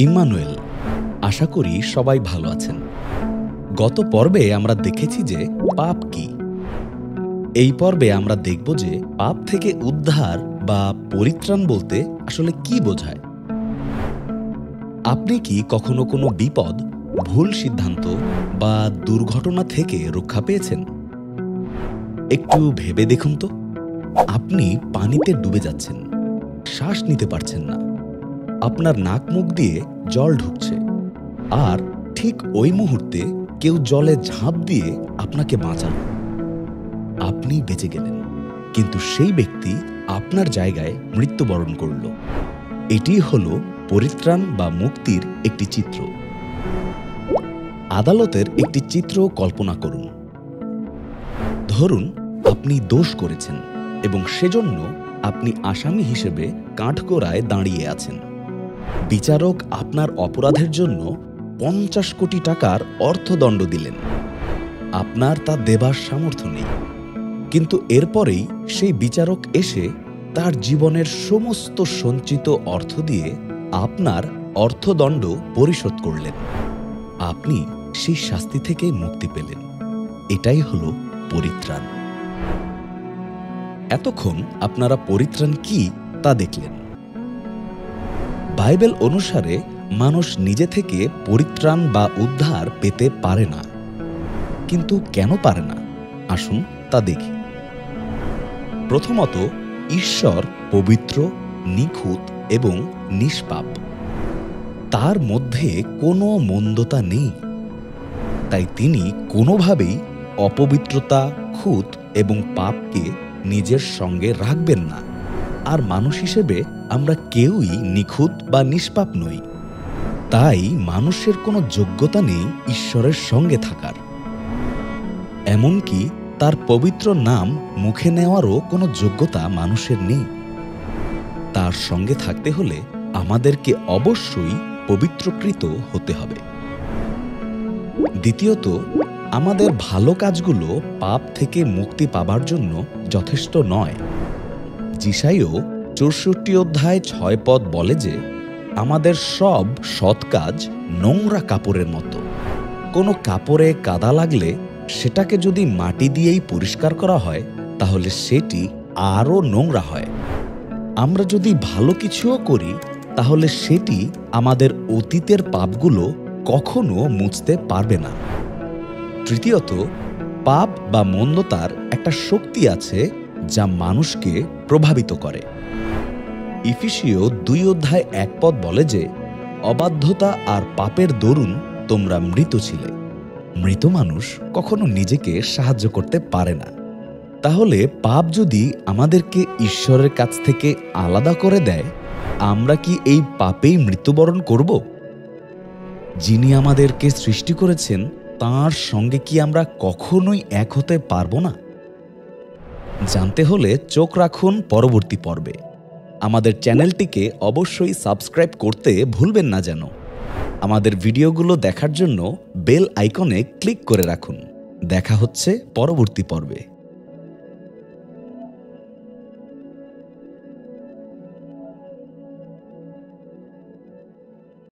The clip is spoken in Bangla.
ইম্মানুয়েল, আশা করি সবাই ভালো আছেন। গত পর্বে আমরা দেখেছি যে পাপ কি। এই পর্বে আমরা দেখব যে পাপ থেকে উদ্ধার বা পরিত্রাণ বলতে আসলে কি বোঝায়। আপনি কি কখনো কোনো বিপদ, ভুল সিদ্ধান্ত বা দুর্ঘটনা থেকে রক্ষা পেয়েছেন? একটু ভেবে দেখুন তো, আপনি পানিতে ডুবে যাচ্ছেন, শ্বাস নিতে পারছেন না, আপনার নাক মুখ দিয়ে জল ঢুকছে, আর ঠিক ওই মুহূর্তে কেউ জলে ঝাঁপ দিয়ে আপনাকে বাঁচাল। আপনি বেঁচে গেলেন, কিন্তু সেই ব্যক্তি আপনার জায়গায় মৃত্যুবরণ করল। এটি হলো পরিত্রাণ বা মুক্তির একটি চিত্র। আদালতের একটি চিত্র কল্পনা করুন। ধরুন আপনি দোষ করেছেন এবং সেজন্য আপনি আসামি হিসেবে কাঠগড়ায় দাঁড়িয়ে আছেন। বিচারক আপনার অপরাধের জন্য 50 কোটি টাকার অর্থদণ্ড দিলেন। আপনার তা দেবার সামর্থ্য নেই, কিন্তু এরপরেই সেই বিচারক এসে তার জীবনের সমস্ত সঞ্চিত অর্থ দিয়ে আপনার অর্থদণ্ড পরিশোধ করলেন। আপনি সেই শাস্তি থেকে মুক্তি পেলেন। এটাই হলো পরিত্রাণ। এতক্ষণ আপনারা পরিত্রাণ কি তা দেখলেন। বাইবেল অনুসারে মানুষ নিজে থেকে পরিত্রাণ বা উদ্ধার পেতে পারে না। কিন্তু কেন পারে না, আসুন তা দেখি। প্রথমত, ঈশ্বর পবিত্র, নিখুঁত এবং নিষ্পাপ। তার মধ্যে কোনো মন্দতা নেই। তাই তিনি কোনোভাবেই অপবিত্রতা, খুঁত এবং পাপকে নিজের সঙ্গে রাখবেন না। আর মানুষ হিসেবে আমরা কেউই নিখুঁত বা নিষ্পাপ নই। তাই মানুষের কোনো যোগ্যতা নেই ঈশ্বরের সঙ্গে থাকার। এমনকি তার পবিত্র নাম মুখে নেওয়ারও কোনো যোগ্যতা মানুষের নেই। তার সঙ্গে থাকতে হলে আমাদেরকে অবশ্যই পবিত্রকৃত হতে হবে। দ্বিতীয়ত, আমাদের ভালো কাজগুলো পাপ থেকে মুক্তি পাবার জন্য যথেষ্ট নয়। যিশাইও 64 অধ্যায় 6 পদ বলে যে আমাদের সব সৎ কাজ নোংরা কাপড়ের মতো। কোনো কাপড়ে কাদা লাগলে সেটাকে যদি মাটি দিয়েই পরিষ্কার করা হয়, তাহলে সেটি আরও নোংরা হয়। আমরা যদি ভালো কিছুও করি, তাহলে সেটি আমাদের অতীতের পাপগুলো কখনো মুছতে পারবে না। তৃতীয়ত, পাপ বা মন্দতার একটা শক্তি আছে যা মানুষকে প্রভাবিত করে। ইফিসীয় 2 অধ্যায় 1 পদ বলে যে অবাধ্যতা আর পাপের দরুন তোমরা মৃত ছিলে। মৃত মানুষ কখনো নিজেকে সাহায্য করতে পারে না। তাহলে পাপ যদি আমাদেরকে ঈশ্বরের কাছ থেকে আলাদা করে দেয়, আমরা কি এই পাপেই মৃত্যুবরণ করব? যিনি আমাদেরকে সৃষ্টি করেছেন, তাঁর সঙ্গে কি আমরা কখনোই এক হতে পারবো না? জানতে হলে চোখ রাখুন পরবর্তী পর্বে। আমাদের চ্যানেলটিকে অবশ্যই সাবস্ক্রাইব করতে ভুলবেন না যেন। আমাদের ভিডিওগুলো দেখার জন্য বেল আইকনে ক্লিক করে রাখুন। দেখা হচ্ছে পরবর্তী পর্বে।